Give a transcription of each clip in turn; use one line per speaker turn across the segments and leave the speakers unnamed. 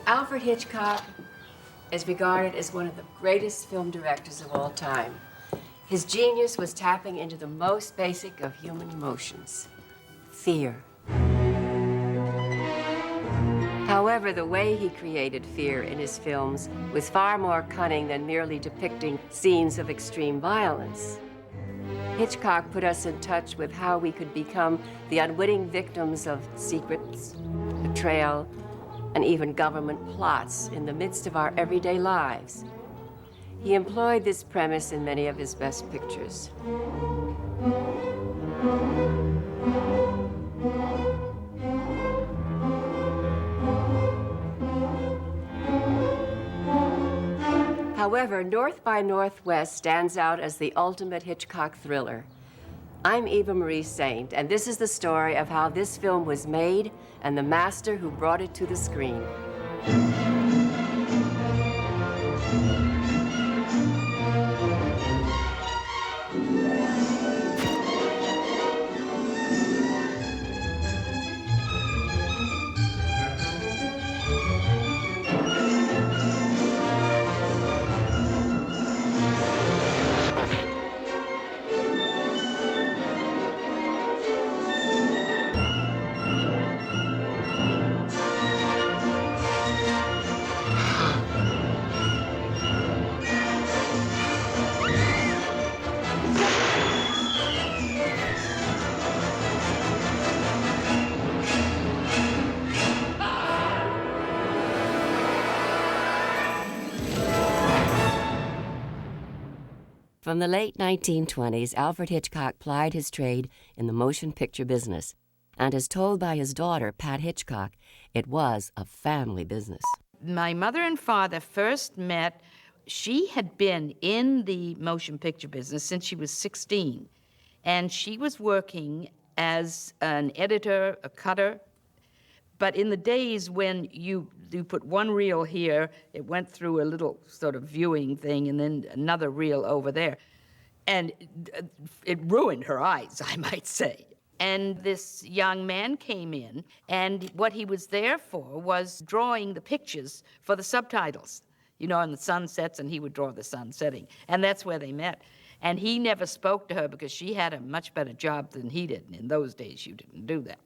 Alfred Hitchcock is regarded as one of the greatest film directors of all time. His genius was tapping into the most basic of human emotions, fear. However, the way he created fear in his films was far more cunning than merely depicting scenes of extreme violence. Hitchcock put us in touch with how we could become the unwitting victims of secrets, betrayal, and even government plots in the midst of our everyday lives. He employed this premise in many of his best pictures. However, North by Northwest stands out as the ultimate Hitchcock thriller. I'm Eva Marie Saint, and this is the story of how this film was made and the master who brought it to the screen. From the late 1920s, Alfred Hitchcock plied his trade in the motion picture business, and as told by his daughter, Pat Hitchcock, it was a family business.
My mother and father first met. She had been in the motion picture business since she was 16, and she was working as an editor, a cutter. But in the days when you put one reel here, it went through a little sort of viewing thing, and then another reel over there. And it ruined her eyes, I might say. And this young man came in, and what he was there for was drawing the pictures for the subtitles. You know, and the sun sets, and he would draw the sun setting. And that's where they met. And he never spoke to her because she had a much better job than he did. And in those days, you didn't do that.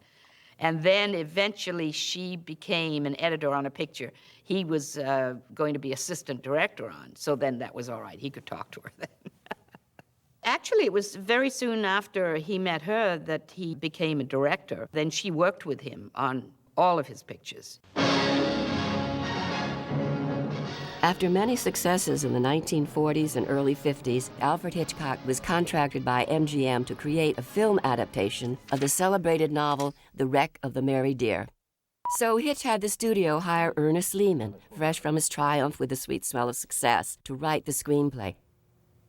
And then eventually she became an editor on a picture he was going to be assistant director on. So then that was all right. He could talk to her then. Actually, it was very soon after he met her that he became a director. Then she worked with him on all of his pictures.
After many successes in the 1940s and early 50s, Alfred Hitchcock was contracted by MGM to create a film adaptation of the celebrated novel, The Wreck of the Mary Dear. So Hitch had the studio hire Ernest Lehman, fresh from his triumph with The Sweet Smell of Success, to write the screenplay.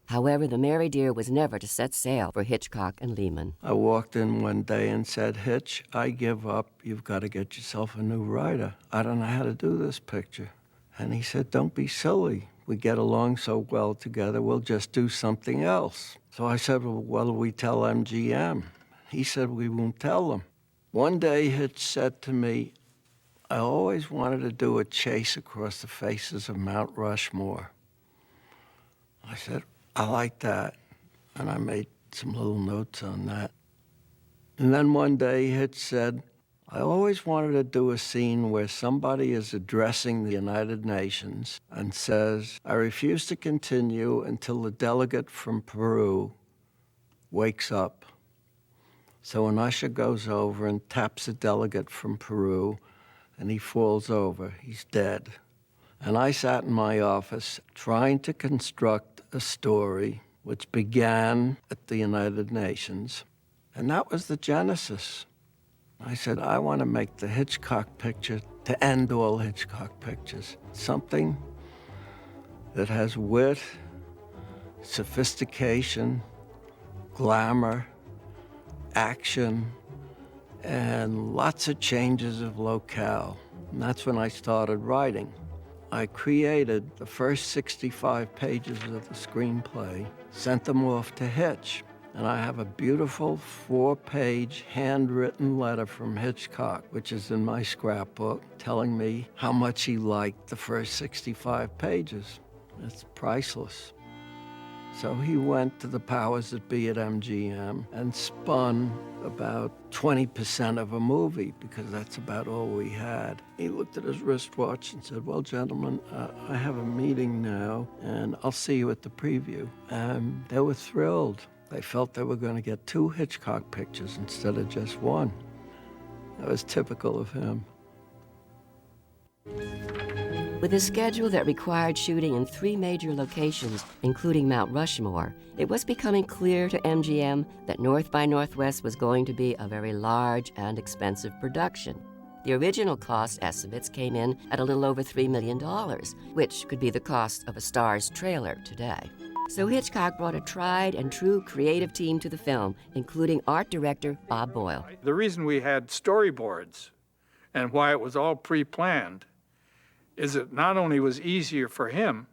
However, the Mary Dear was never to set sail for Hitchcock and Lehman.
I walked in one day and said, Hitch, I give up. You've got to get yourself a new writer. I don't know how to do this picture. And he said, don't be silly. We get along so well together, we'll just do something else. So I said, well, what'll we tell MGM? He said, we won't tell them. One day, Hitch said to me, I always wanted to do a chase across the faces of Mount Rushmore. I said, I like that. And I made some little notes on that. And then one day, Hitch said, I always wanted to do a scene where somebody is addressing the United Nations and says, I refuse to continue until the delegate from Peru wakes up. So an usher goes over and taps a delegate from Peru, and he falls over. He's dead. And I sat in my office trying to construct a story which began at the United Nations, and that was the genesis. I said, I want to make the Hitchcock picture to end all Hitchcock pictures. Something that has wit, sophistication, glamour, action, and lots of changes of locale. And that's when I started writing. I created the first 65 pages of the screenplay, sent them off to Hitch. And I have a beautiful 4-page handwritten letter from Hitchcock, which is in my scrapbook, telling me how much he liked the first 65 pages. It's priceless. So he went to the powers that be at MGM and spun about 20% of a movie, because that's about all we had. He looked at his wristwatch and said, well, gentlemen, I have a meeting now, and I'll see you at the preview. And they were thrilled. They felt they were going to get 2 Hitchcock pictures instead of just 1. That was typical of him.
With a schedule that required shooting in 3 major locations, including Mount Rushmore, it was becoming clear to MGM that North by Northwest was going to be a very large and expensive production. The original cost estimates came in at a little over $3 million, which could be the cost of a star's trailer today. So Hitchcock brought a tried and true creative team to the film, including art director Bob Boyle.
The reason we had storyboards and why it was all pre-planned is it not only was easier for him,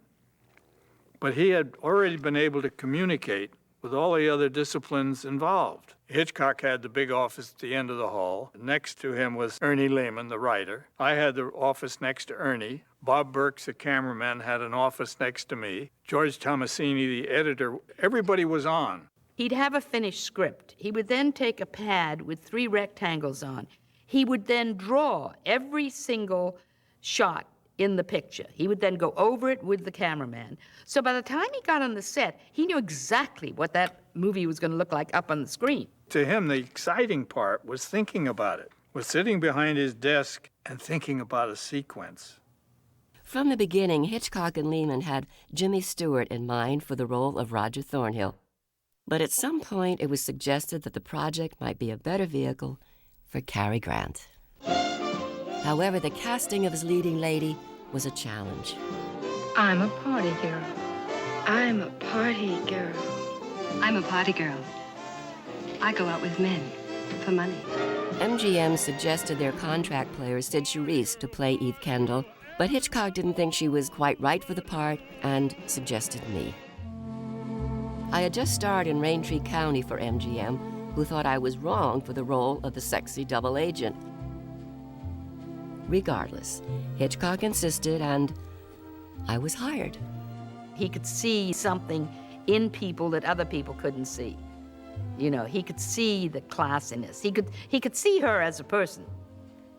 but he had already been able to communicate with all the other disciplines involved. Hitchcock had the big office at the end of the hall. Next to him was Ernie Lehman, the writer. I had the office next to Ernie. Bob Burks, the cameraman, had an office next to me. George Tomasini, the editor, everybody was on.
He'd have a finished script. He would then take a pad with 3 rectangles on. He would then draw every single shot in the picture. He would then go over it with the cameraman. So by the time he got on the set, he knew exactly what that movie was going to look like up on the screen.
To him, the exciting part was thinking about it, was sitting behind his desk and thinking about a sequence.
From the beginning, Hitchcock and Lehman had Jimmy Stewart in mind for the role of Roger Thornhill. But at some point, it was suggested that the project might be a better vehicle for Cary Grant. However, the casting of his leading lady was a challenge.
I'm a party girl. I'm a party girl.
I'm a party girl. I go out with men for money.
MGM suggested their contract player Sid Charisse to play Eve Kendall, but Hitchcock didn't think she was quite right for the part and suggested me. I had just starred in Raintree County for MGM, who thought I was wrong for the role of the sexy double agent. Regardless, Hitchcock insisted, and I was hired.
He could see something in people that other people couldn't see. You know, he could see the classiness. He could see her as a person,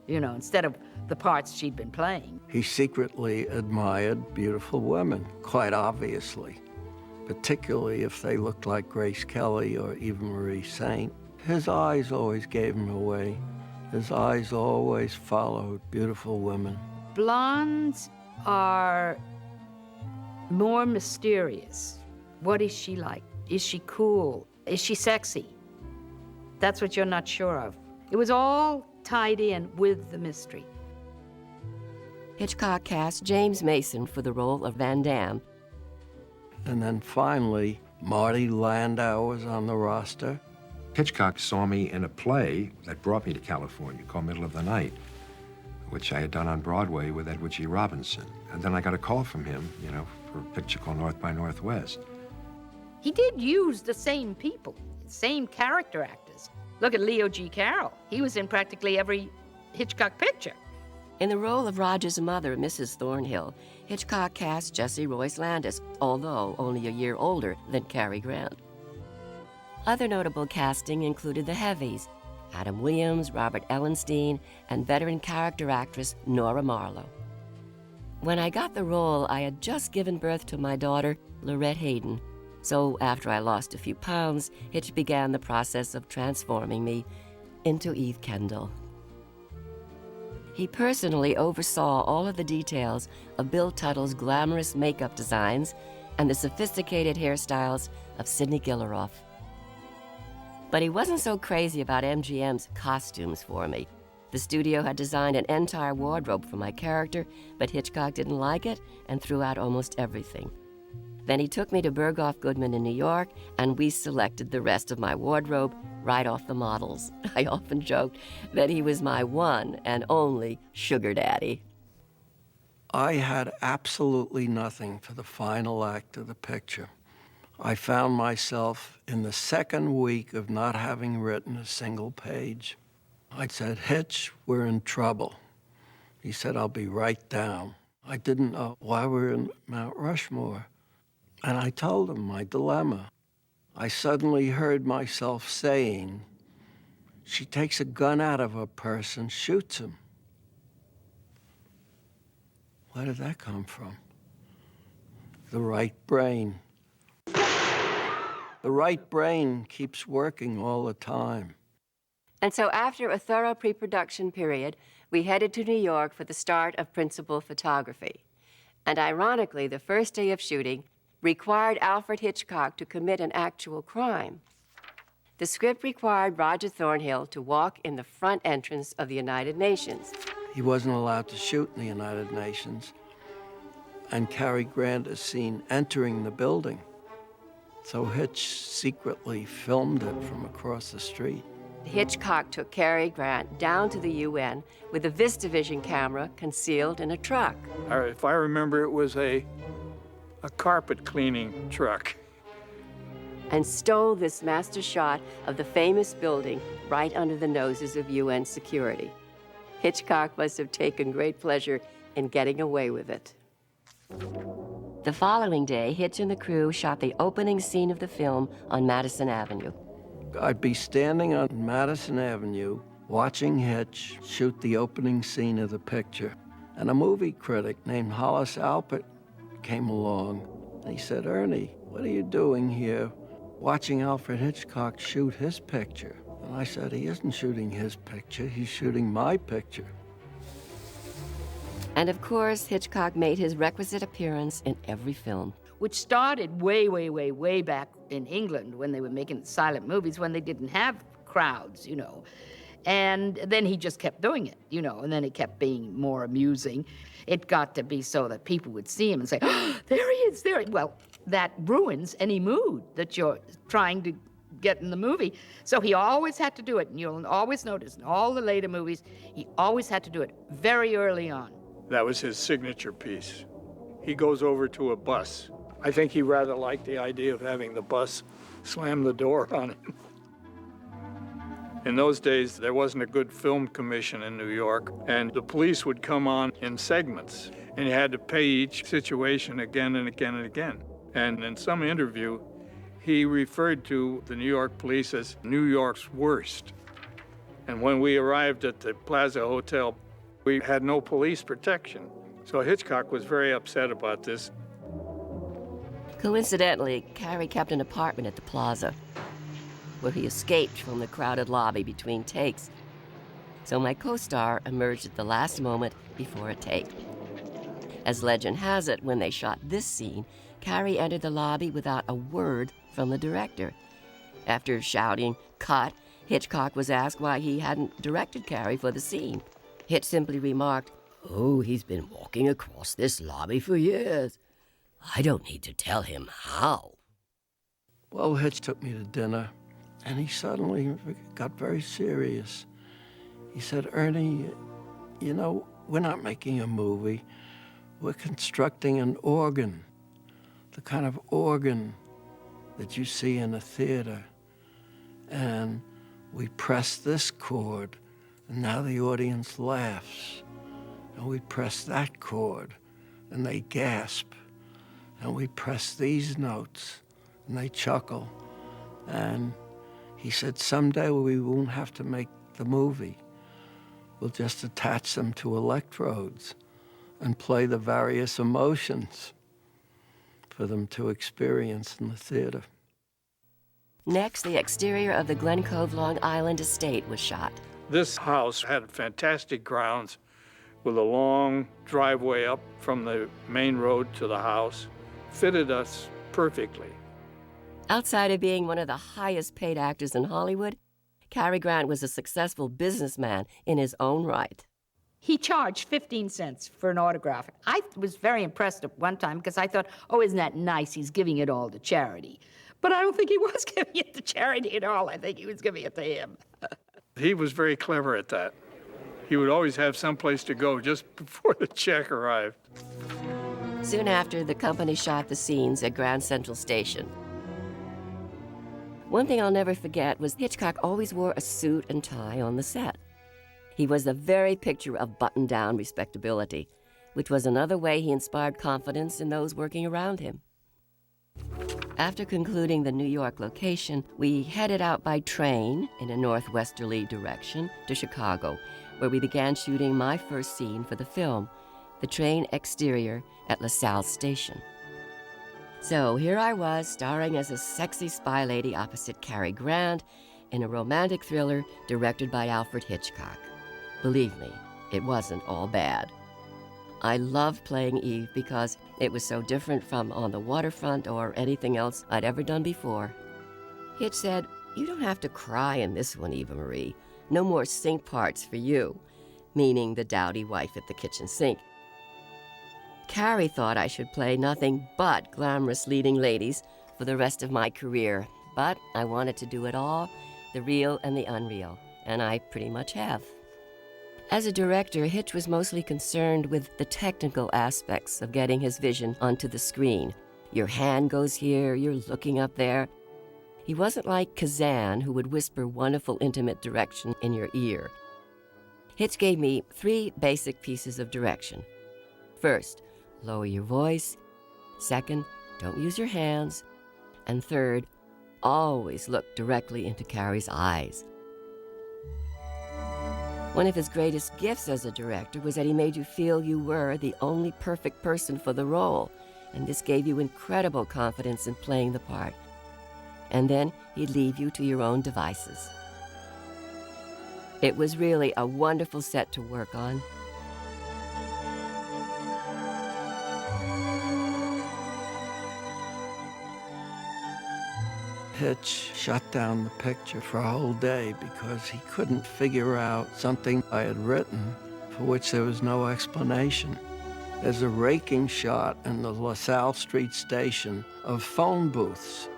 you know, instead of the parts she'd been playing.
He secretly admired beautiful women, quite obviously, particularly if they looked like Grace Kelly or Eva Marie Saint. His eyes always gave him away. His eyes always followed beautiful women.
Blondes are more mysterious. What is she like? Is she cool? Is she sexy? That's what you're not sure of. It was all tied in with the mystery.
Hitchcock cast James Mason for the role of Van Damme.
And then finally, Marty Landau was on the roster.
Hitchcock saw me in a play that brought me to California called Middle of the Night, which I had done on Broadway with Edward G. Robinson. And then I got a call from him, you know, for a picture called North by Northwest.
He did use the same people, same character actors. Look at Leo G. Carroll. He was in practically every Hitchcock picture.
In the role of Roger's mother, Mrs. Thornhill, Hitchcock cast Jessie Royce Landis, although only a year older than Cary Grant. Other notable casting included the heavies, Adam Williams, Robert Ellenstein, and veteran character actress Nora Marlowe. When I got the role, I had just given birth to my daughter, Lorette Hayden. So after I lost a few pounds, Hitch began the process of transforming me into Eve Kendall. He personally oversaw all of the details of Bill Tuttle's glamorous makeup designs and the sophisticated hairstyles of Sidney Gilleroff. But he wasn't so crazy about MGM's costumes for me. The studio had designed an entire wardrobe for my character, but Hitchcock didn't like it and threw out almost everything. Then he took me to Berghoff Goodman in New York, and we selected the rest of my wardrobe right off the models. I often joked that he was my one and only sugar daddy.
I had absolutely nothing for the final act of the picture. I found myself in the second week of not having written a single page. I said, Hitch, we're in trouble. He said, I'll be right down. I didn't know why we're in Mount Rushmore. And I told him my dilemma. I suddenly heard myself saying, she takes a gun out of a person, shoots him. Where did that come from? The right brain. The right brain keeps working all the time.
And so after a thorough pre-production period, we headed to New York for the start of principal photography. And ironically, the first day of shooting required Alfred Hitchcock to commit an actual crime. The script required Roger Thornhill to walk in the front entrance of the United Nations.
He wasn't allowed to shoot in the United Nations, and Cary Grant is seen entering the building. So Hitch secretly filmed it from across the street.
Hitchcock took Cary Grant down to the UN with a VistaVision camera concealed in a truck.
If I remember, it was a carpet cleaning truck.
And stole this master shot of the famous building right under the noses of UN security. Hitchcock must have taken great pleasure in getting away with it. The following day, Hitch and the crew shot the opening scene of the film on Madison Avenue.
I'd be standing on Madison Avenue watching Hitch shoot the opening scene of the picture. And a movie critic named Hollis Alpert came along. And he said, Ernie, what are you doing here watching Alfred Hitchcock shoot his picture? And I said, he isn't shooting his picture, he's shooting my picture.
And of course, Hitchcock made his requisite appearance in every film.
Which started way, way, way, way back in England when they were making silent movies, when they didn't have crowds, you know. And then he just kept doing it, you know, and then it kept being more amusing. It got to be so that people would see him and say, oh, there he is, there. Well, that ruins any mood that you're trying to get in the movie. So he always had to do it, and you'll always notice in all the later movies, he always had to do it very early on.
That was his signature piece. He goes over to a bus. I think he rather liked the idea of having the bus slam the door on him. In those days, there wasn't a good film commission in New York, and the police would come on in segments, and you had to pay each situation again and again and again. And in some interview, he referred to the New York police as New York's worst. And when we arrived at the Plaza Hotel, we had no police protection. So Hitchcock was very upset about this.
Coincidentally, Cary kept an apartment at the Plaza, where he escaped from the crowded lobby between takes. So my co-star emerged at the last moment before a take. As legend has it, when they shot this scene, Cary entered the lobby without a word from the director. After shouting, "Cut," Hitchcock was asked why he hadn't directed Cary for the scene. Hitch simply remarked, "Oh, he's been walking across this lobby for years. I don't need to tell him how."
Well, Hitch took me to dinner, and he suddenly got very serious. He said, Ernie, you know, we're not making a movie. We're constructing an organ, the kind of organ that you see in a theater. And we press this chord, and now the audience laughs. And we press that chord, and they gasp. And we press these notes, and they chuckle. And he said, someday we won't have to make the movie. We'll just attach them to electrodes and play the various emotions for them to experience in the theater.
Next, the exterior of the Glen Cove, Long Island estate was shot.
This house had fantastic grounds with a long driveway up from the main road to the house. Fitted us perfectly.
Outside of being one of the highest paid actors in Hollywood, Cary Grant was a successful businessman in his own right.
He charged 15 cents for an autograph. I was very impressed at one time because I thought, oh, isn't that nice? He's giving it all to charity. But I don't think he was giving it to charity at all. I think he was giving it to him.
He was very clever at that. He would always have someplace to go just before the check arrived.
Soon after, the company shot the scenes at Grand Central Station. One thing I'll never forget was Hitchcock always wore a suit and tie on the set. He was the very picture of button-down respectability, which was another way he inspired confidence in those working around him. After concluding the New York location, we headed out by train in a northwesterly direction to Chicago, where we began shooting my first scene for the film, the train exterior at LaSalle Station. So here I was, starring as a sexy spy lady opposite Cary Grant in a romantic thriller directed by Alfred Hitchcock. Believe me, it wasn't all bad. I loved playing Eve because it was so different from On the Waterfront or anything else I'd ever done before. Hitch said, "You don't have to cry in this one, Eva Marie. No more sink parts for you," meaning the dowdy wife at the kitchen sink. Cary thought I should play nothing but glamorous leading ladies for the rest of my career, but I wanted to do it all, the real and the unreal, and I pretty much have. As a director, Hitch was mostly concerned with the technical aspects of getting his vision onto the screen. Your hand goes here, you're looking up there. He wasn't like Kazan, who would whisper wonderful, intimate direction in your ear. Hitch gave me 3 basic pieces of direction. First, lower your voice. Second, don't use your hands. And third, always look directly into Cary's eyes. One of his greatest gifts as a director was that he made you feel you were the only perfect person for the role, and this gave you incredible confidence in playing the part. And then he'd leave you to your own devices. It was really a wonderful set to work on.
Hitch shut down the picture for a whole day because he couldn't figure out something I had written for which there was no explanation. There's a raking shot in the LaSalle Street station of phone booths.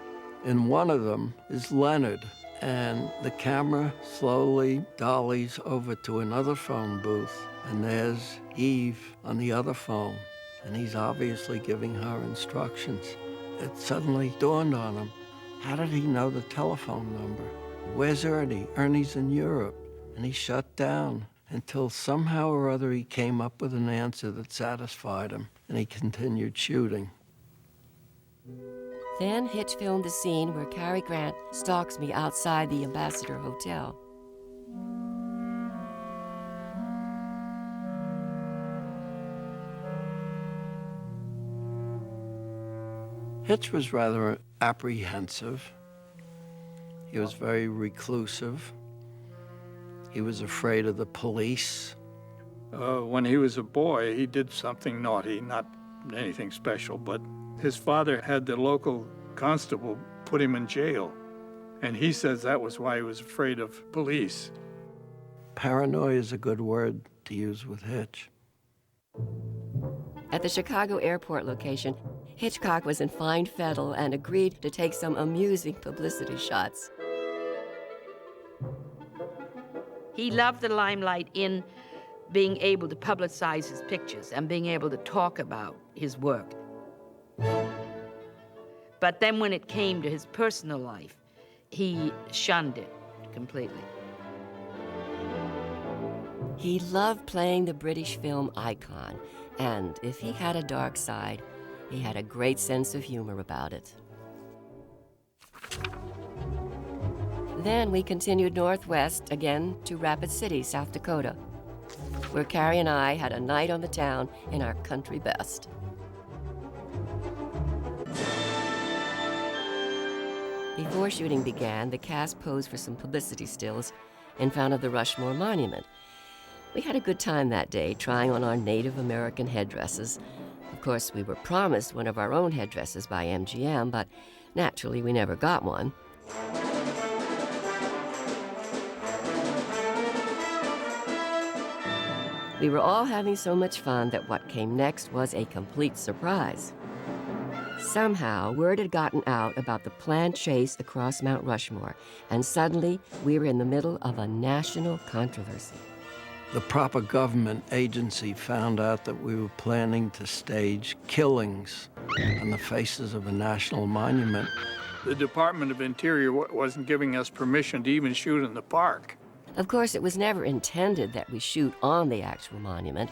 In one of them is Leonard, and the camera slowly dollies over to another phone booth, and there's Eve on the other phone, and he's obviously giving her instructions. It suddenly dawned on him. How did he know the telephone number? Where's Ernie? Ernie's in Europe. And he shut down until somehow or other he came up with an answer that satisfied him, and he continued shooting.
Then Hitch filmed a scene where Cary Grant stalks me outside the Ambassador Hotel.
Hitch was rather apprehensive. He was very reclusive. He was afraid of the police.
When he was a boy, he did something naughty, not anything special, but his father had the local constable put him in jail. And he says that was why he was afraid of police.
Paranoia is a good word to use with Hitch.
At the Chicago airport location, Hitchcock was in fine fettle and agreed to take some amusing publicity shots.
He loved the limelight in being able to publicize his pictures and being able to talk about his work. But then when it came to his personal life, he shunned it completely.
He loved playing the British film icon, and if he had a dark side, he had a great sense of humor about it. Then we continued northwest again to Rapid City, South Dakota, where Cary and I had a night on the town in our country best. Before shooting began, the cast posed for some publicity stills in front of the Rushmore Monument. We had a good time that day, trying on our Native American headdresses. Of course, we were promised one of our own headdresses by MGM, but naturally we never got one. We were all having so much fun that what came next was a complete surprise. Somehow, word had gotten out about the planned chase across Mount Rushmore, and suddenly we were in the middle of a national controversy.
The proper government agency found out that we were planning to stage killings on the faces of a national monument,
the Department of Interior wasn't giving us permission to even shoot in the park.
Of course, it was never intended that we shoot on the actual monument.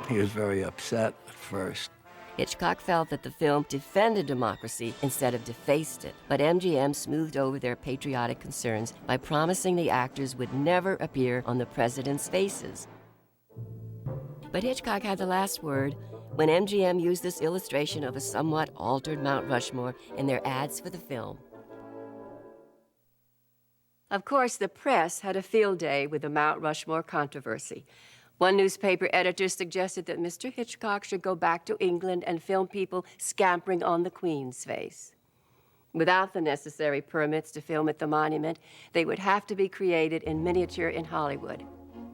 He was very upset at first.
Hitchcock felt that the film defended democracy instead of defaced it, but MGM smoothed over their patriotic concerns by promising the actors would never appear on the president's faces. But Hitchcock had the last word when MGM used this illustration of a somewhat altered Mount Rushmore in their ads for the film. Of course, the press had a field day with the Mount Rushmore controversy. One newspaper editor suggested that Mr. Hitchcock should go back to England and film people scampering on the Queen's face. Without the necessary permits to film at the monument, they would have to be created in miniature in Hollywood.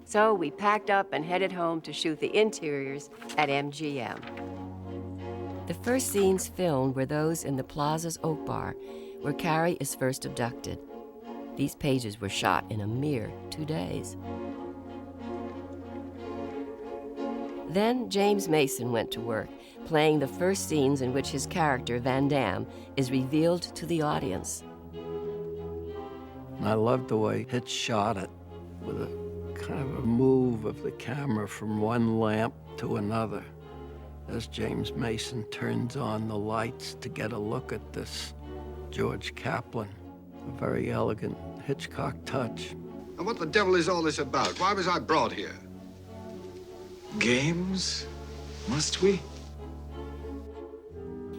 So we packed up and headed home to shoot the interiors at MGM. The first scenes filmed were those in the Plaza's Oak Bar, where Carrie is first abducted. These pages were shot in a mere 2 days. Then James Mason went to work, playing the first scenes in which his character, Van Damme, is revealed to the audience.
And I loved the way Hitch shot it, with a kind of a move of the camera from one lamp to another, as James Mason turns on the lights to get a look at this George Kaplan. A very elegant Hitchcock touch.
And what the devil is all this about? Why was I brought here? Games? Must we?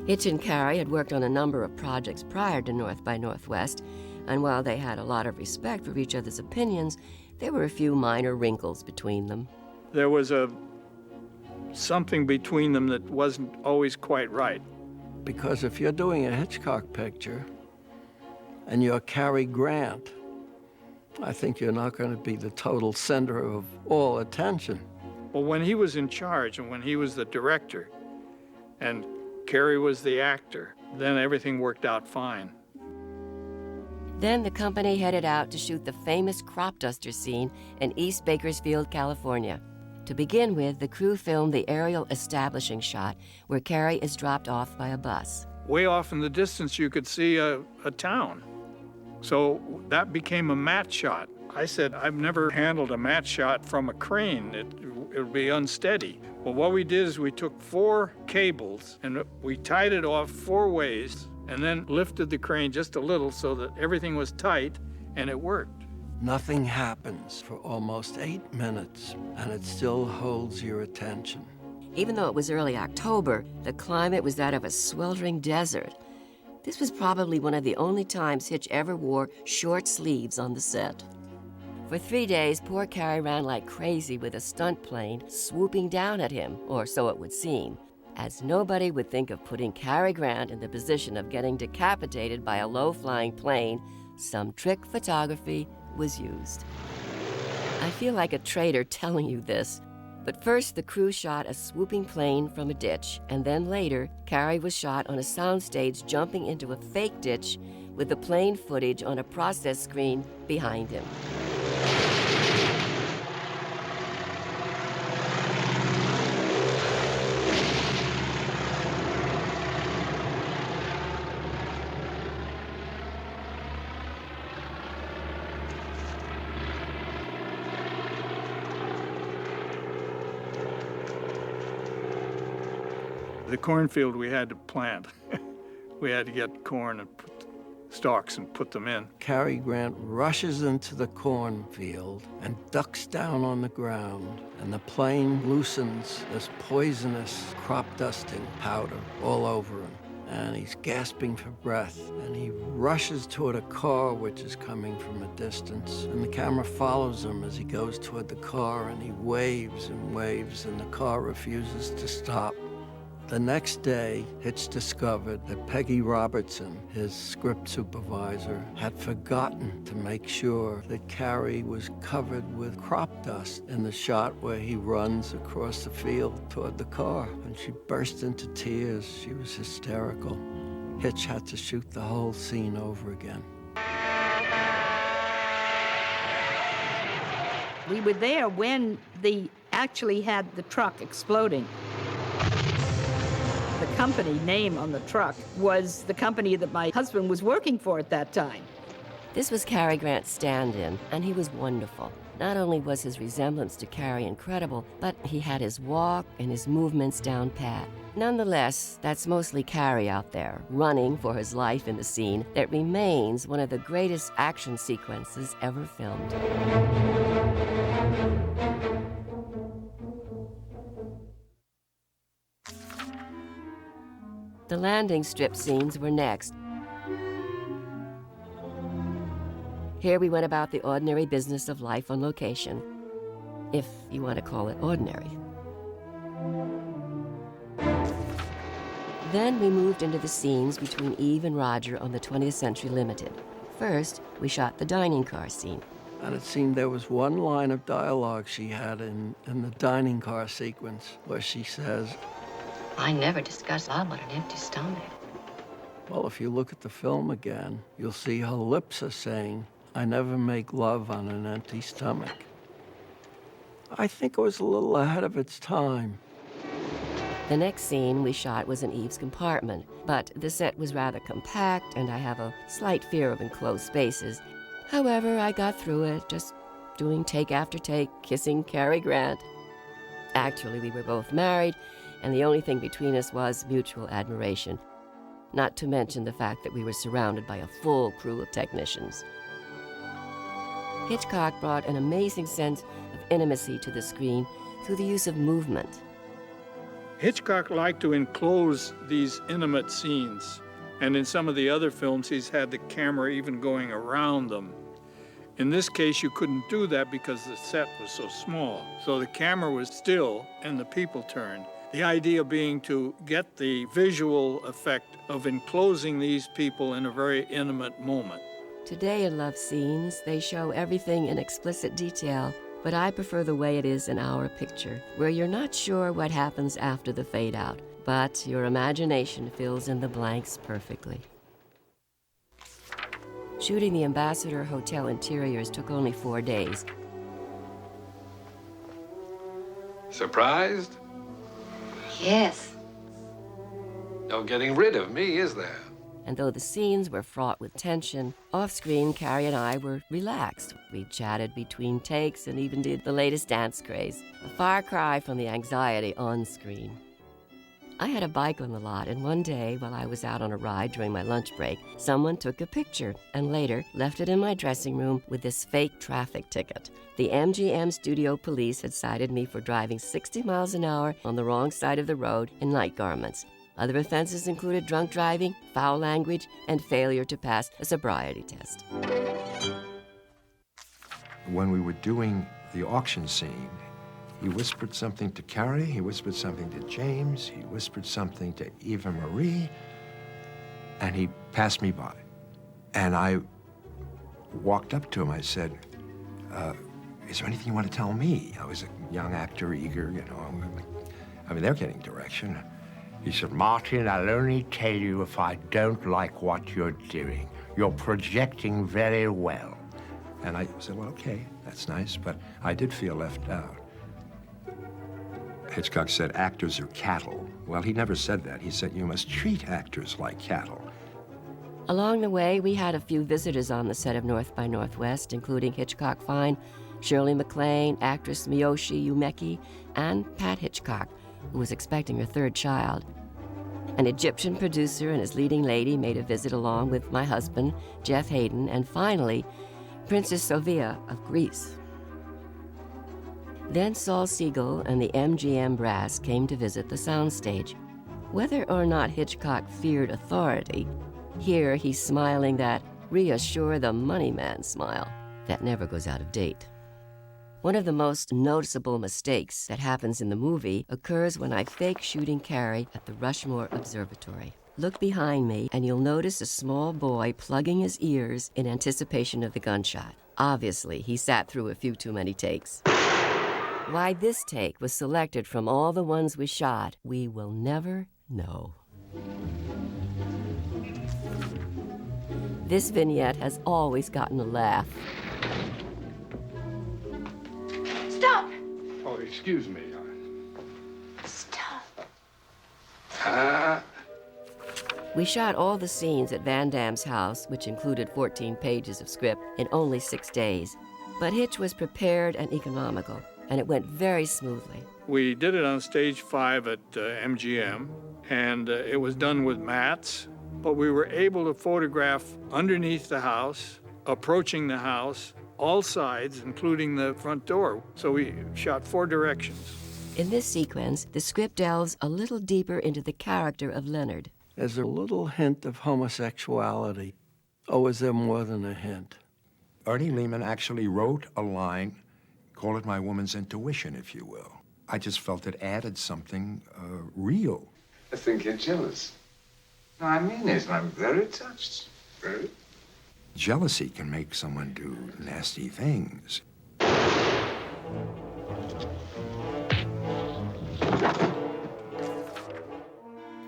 Hitch and Carrie had worked on a number of projects prior to North by Northwest, and while they had a lot of respect for each other's opinions, there were a few minor wrinkles between them.
There was something between them that wasn't always quite right.
Because if you're doing a Hitchcock picture and you're Cary Grant, I think you're not going to be the total center of all attention.
Well, when he was in charge and when he was the director and Cary was the actor, then everything worked out fine.
Then the company headed out to shoot the famous crop duster scene in East Bakersfield, California. To begin with, the crew filmed the aerial establishing shot where Carrie is dropped off by a bus.
Way off in the distance, you could see a town. So that became a matte shot. I said, I've never handled a matte shot from a crane. It would be unsteady. Well, what we did is we took 4 cables and we tied it off 4 ways and then lifted the crane just a little so that everything was tight and it worked.
Nothing happens for almost 8 minutes, and it still holds your attention.
Even though it was early October, the climate was that of a sweltering desert. This was probably one of the only times Hitch ever wore short sleeves on the set. For 3 days, poor Carrie ran like crazy with a stunt plane swooping down at him, or so it would seem, as nobody would think of putting Cary Grant in the position of getting decapitated by a low-flying plane. Some trick photography was used. I feel like a traitor telling you this, but first the crew shot a swooping plane from a ditch, and then later, Carrie was shot on a soundstage jumping into a fake ditch with the plane footage on a process screen behind him.
The cornfield we had to plant. We had to get corn and put stalks and put them in.
Cary Grant rushes into the cornfield and ducks down on the ground, and the plane loosens this poisonous crop dusting powder all over him. And he's gasping for breath, and he rushes toward a car which is coming from a distance, and the camera follows him as he goes toward the car, and he waves, and the car refuses to stop. The next day, Hitch discovered that Peggy Robertson, his script supervisor, had forgotten to make sure that Cary was covered with crop dust in the shot where he runs across the field toward the car. And she burst into tears. She was hysterical. Hitch had to shoot the whole scene over again.
We were there when they actually had the truck exploding. The company name on the truck was the company that my husband was working for at that time.
This was Cary Grant's stand-in, and he was wonderful. Not only was his resemblance to Cary incredible, but he had his walk and his movements down pat. Nonetheless, that's mostly Cary out there, running for his life in the scene that remains one of the greatest action sequences ever filmed. The landing strip scenes were next. Here we went about the ordinary business of life on location, if you want to call it ordinary. Then we moved into the scenes between Eve and Roger on the 20th Century Limited. First, we shot the dining car scene.
And it seemed there was one line of dialogue she had in the dining car sequence where she says,
I never discuss love on an empty stomach.
well, if you look at the film again, you'll see her lips are saying, I never make love on an empty stomach. I think it was a little ahead of its time.
The next scene we shot was in Eve's compartment, but the set was rather compact and I have a slight fear of enclosed spaces. However, I got through it, just doing take after take, kissing Cary Grant. Actually, we were both married, and the only thing between us was mutual admiration, not to mention the fact that we were surrounded by a full crew of technicians. Hitchcock brought an amazing sense of intimacy to the screen through the use of movement.
Hitchcock liked to enclose these intimate scenes, and in some of the other films, he's had the camera even going around them. In this case, you couldn't do that because the set was so small. So the camera was still and the people turned. The idea being to get the visual effect of enclosing these people in a very intimate moment.
Today in love scenes, they show everything in explicit detail, but I prefer the way it is in our picture, where you're not sure what happens after the fade out, but your imagination fills in the blanks perfectly. Shooting the Ambassador Hotel interiors took only 4 days.
Surprised?
Yes.
No getting rid of me, is there?
And though the scenes were fraught with tension, off-screen, Cary and I were relaxed. We chatted between takes and even did the latest dance craze, a far cry from the anxiety on screen. I had a bike on the lot, and one day, while I was out on a ride during my lunch break, someone took a picture and later left it in my dressing room with this fake traffic ticket. The MGM studio police had cited me for driving 60 miles an hour on the wrong side of the road in night garments. Other offenses included drunk driving, foul language, and failure to pass a sobriety test.
When we were doing the auction scene, he whispered something to Cary, he whispered something to James, he whispered something to Eva Marie, and he passed me by. And I walked up to him, I said, is there anything you want to tell me? I was a young actor, eager, you know. I mean, they're getting direction. He said, Martin, I'll only tell you if I don't like what you're doing. You're projecting very well. And I said, well, okay, that's nice, but I did feel left out. Hitchcock said, actors are cattle. Well, he never said that. He said, you must treat actors like cattle.
Along the way, we had a few visitors on the set of North by Northwest, including Hitchcock Fine, Shirley MacLaine, actress Miyoshi Umeki, and Pat Hitchcock, who was expecting her third child. An Egyptian producer and his leading lady made a visit along with my husband, Jeff Hayden, and finally, Princess Sofia of Greece. Then Saul Siegel and the MGM brass came to visit the soundstage. Whether or not Hitchcock feared authority, here he's smiling that reassure the money man smile that never goes out of date. One of the most noticeable mistakes that happens in the movie occurs when I fake shooting Cary at the Rushmore Observatory. Look behind me and you'll notice a small boy plugging his ears in anticipation of the gunshot. Obviously, he sat through a few too many takes. Why this take was selected from all the ones we shot, we will never know. This vignette has always gotten a laugh.
Stop!
Oh, excuse me.
Stop.
We shot all the scenes at Van Damme's house, which included 14 pages of script, in only 6 days. But Hitch was prepared and economical, and it went very smoothly.
We did it on stage 5 at MGM, and it was done with mats, but we were able to photograph underneath the house, approaching the house, all sides, including the front door. So we shot 4 directions.
In this sequence, the script delves a little deeper into the character of Leonard.
There's a little hint of homosexuality. Oh, is there more than a hint?
Ernie Lehman actually wrote a line, call it my woman's intuition, if you will. I just felt it added something real.
I think you're jealous. No, I mean it. I'm very touched. Very.
Jealousy can make someone do nasty things.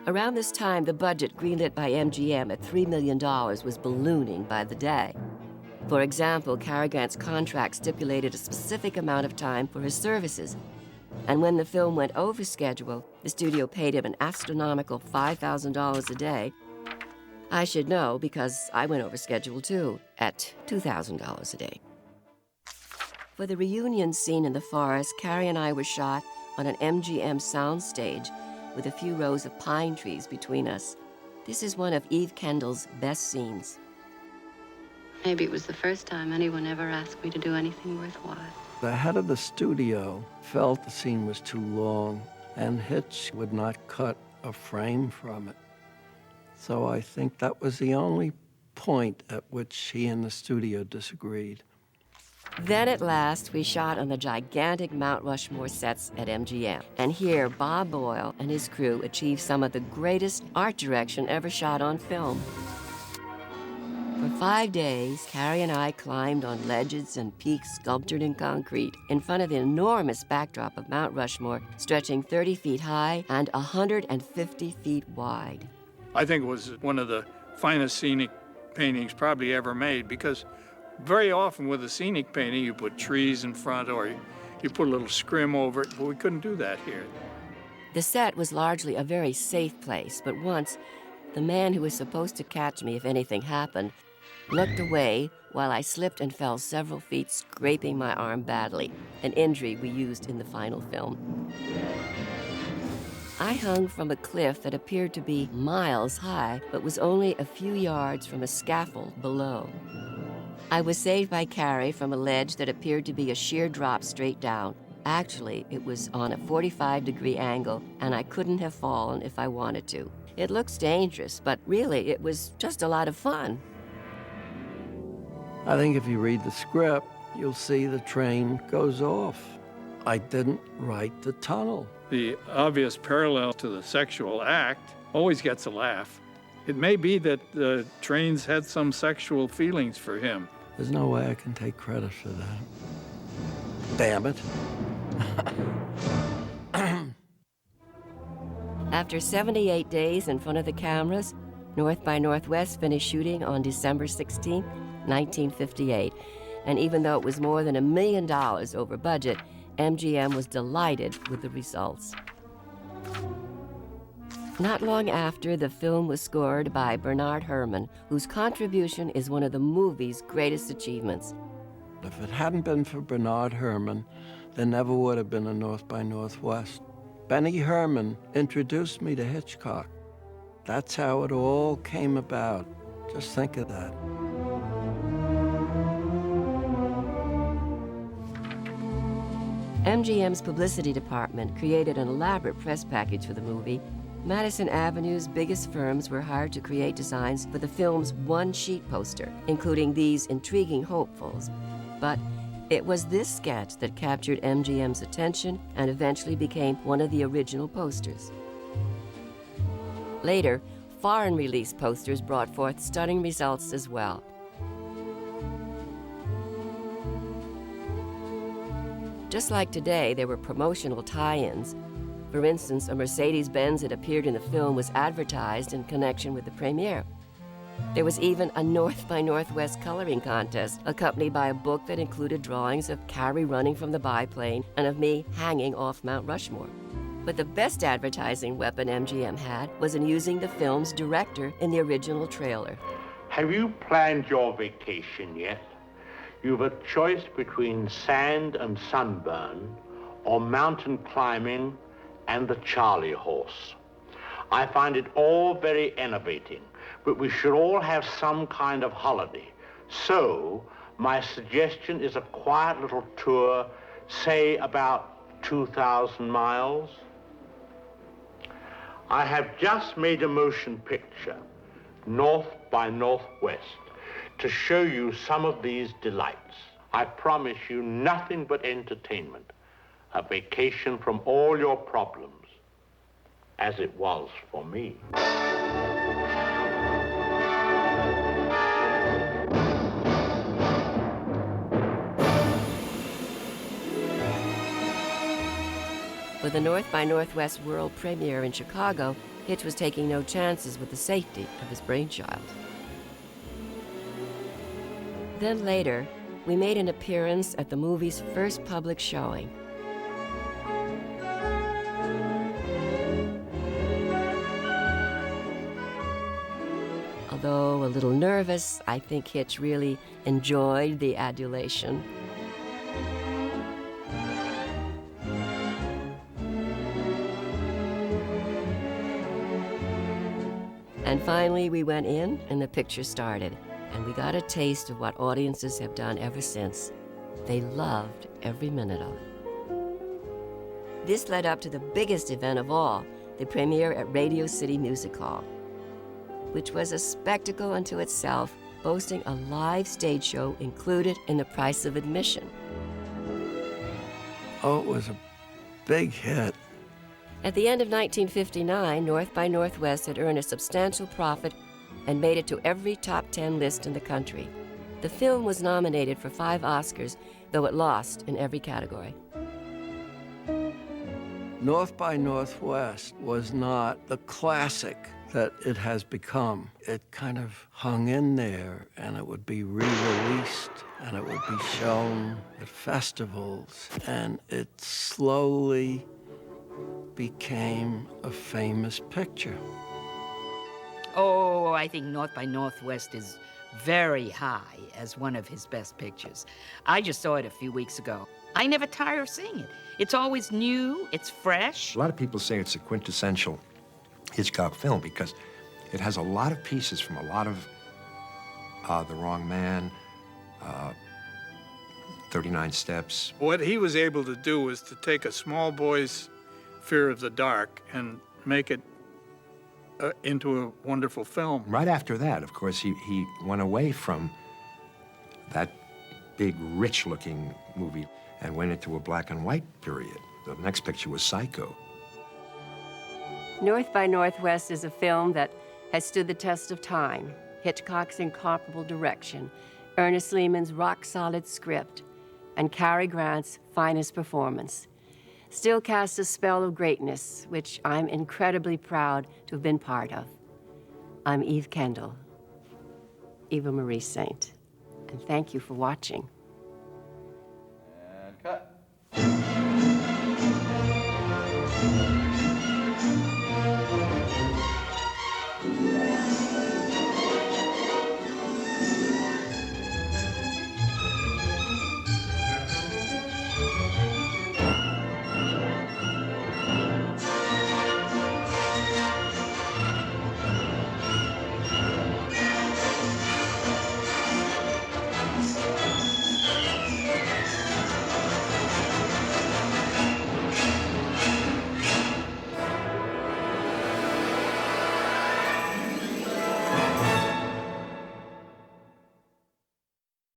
Around this time, the budget greenlit by MGM at $3 million was ballooning by the day. For example, Cary Grant's contract stipulated a specific amount of time for his services. And when the film went over schedule, the studio paid him an astronomical $5,000 a day. I should know because I went over schedule too, at $2,000 a day. For the reunion scene in the forest, Cary and I were shot on an MGM soundstage with a few rows of pine trees between us. This is one of Eve Kendall's best scenes.
Maybe it was the first time anyone ever asked me to do anything worthwhile.
The head of the studio felt the scene was too long, and Hitch would not cut a frame from it. So I think that was the only point at which he and the studio disagreed.
Then at last, we shot on the gigantic Mount Rushmore sets at MGM. And here, Bob Boyle and his crew achieved some of the greatest art direction ever shot on film. For 5 days, Cary and I climbed on ledges and peaks sculptured in concrete in front of the enormous backdrop of Mount Rushmore, stretching 30 feet high and 150 feet wide.
I think it was one of the finest scenic paintings probably ever made, because very often with a scenic painting, you put trees in front or you put a little scrim over it, but we couldn't do that here.
The set was largely a very safe place, but once, the man who was supposed to catch me if anything happened looked away while I slipped and fell several feet, scraping my arm badly, an injury we used in the final film. I hung from a cliff that appeared to be miles high, but was only a few yards from a scaffold below. I was saved by Cary from a ledge that appeared to be a sheer drop straight down. Actually, it was on a 45-degree angle, and I couldn't have fallen if I wanted to. It looks dangerous, but really, it was just a lot of fun.
I think if you read the script, you'll see the train goes off. I didn't write the tunnel.
The obvious parallel to the sexual act always gets a laugh. It may be that the trains had some sexual feelings for him.
There's no way I can take credit for that. Damn it.
After 78 days in front of the cameras, North by Northwest finished shooting on December 16, 1958. And even though it was more than $1 million over budget, MGM was delighted with the results. Not long after, the film was scored by Bernard Herrmann, whose contribution is one of the movie's greatest achievements.
If it hadn't been for Bernard Herrmann, there never would have been a North by Northwest. Benny Herrmann introduced me to Hitchcock. That's how it all came about. Just think of that.
MGM's publicity department created an elaborate press package for the movie. Madison Avenue's biggest firms were hired to create designs for the film's one-sheet poster, including these intriguing hopefuls. But it was this sketch that captured MGM's attention and eventually became one of the original posters. Later, foreign release posters brought forth stunning results as well. Just like today, there were promotional tie-ins. For instance, a Mercedes-Benz that appeared in the film was advertised in connection with the premiere. There was even a North by Northwest coloring contest, accompanied by a book that included drawings of Cary running from the biplane and of me hanging off Mount Rushmore. But the best advertising weapon MGM had was in using the film's director in the original trailer.
Have you planned your vacation yet? You've a choice between sand and sunburn or mountain climbing and the Charlie horse. I find it all very enervating, but we should all have some kind of holiday. So, my suggestion is a quiet little tour, say about 2,000 miles. I have just made a motion picture, North by Northwest, to show you some of these delights. I promise you nothing but entertainment, a vacation from all your problems, as it was for me.
With the North by Northwest world premiere in Chicago, Hitch was taking no chances with the safety of his brainchild. Then later, we made an appearance at the movie's first public showing. Although a little nervous, I think Hitch really enjoyed the adulation. And finally, we went in, and the picture started. And we got a taste of what audiences have done ever since. They loved every minute of it. This led up to the biggest event of all, the premiere at Radio City Music Hall, which was a spectacle unto itself, boasting a live stage show included in the price of admission.
Oh, it was a big hit.
At the end of 1959, North by Northwest had earned a substantial profit and made it to every top 10 list in the country. The film was nominated for 5 Oscars, though it lost in every category.
North by Northwest was not the classic that it has become. It kind of hung in there, and it would be re-released, and it would be shown at festivals, and it slowly became a famous picture.
Oh, I think North by Northwest is very high as one of his best pictures. I just saw it a few weeks ago. I never tire of seeing it. It's always new, it's fresh.
A lot of people say it's a quintessential Hitchcock film because it has a lot of pieces from a lot of The Wrong Man, 39 Steps.
What he was able to do was to take a small boy's fear of the dark and make it into a wonderful film.
Right after that, of course, he went away from that big, rich-looking movie and went into a black and white period. The next picture was Psycho.
North by Northwest is a film that has stood the test of time. Hitchcock's incomparable direction, Ernest Lehman's rock-solid script, and Cary Grant's finest performance still casts a spell of greatness, which I'm incredibly proud to have been part of. I'm Eve Kendall, Eva Marie Saint, and thank you for watching.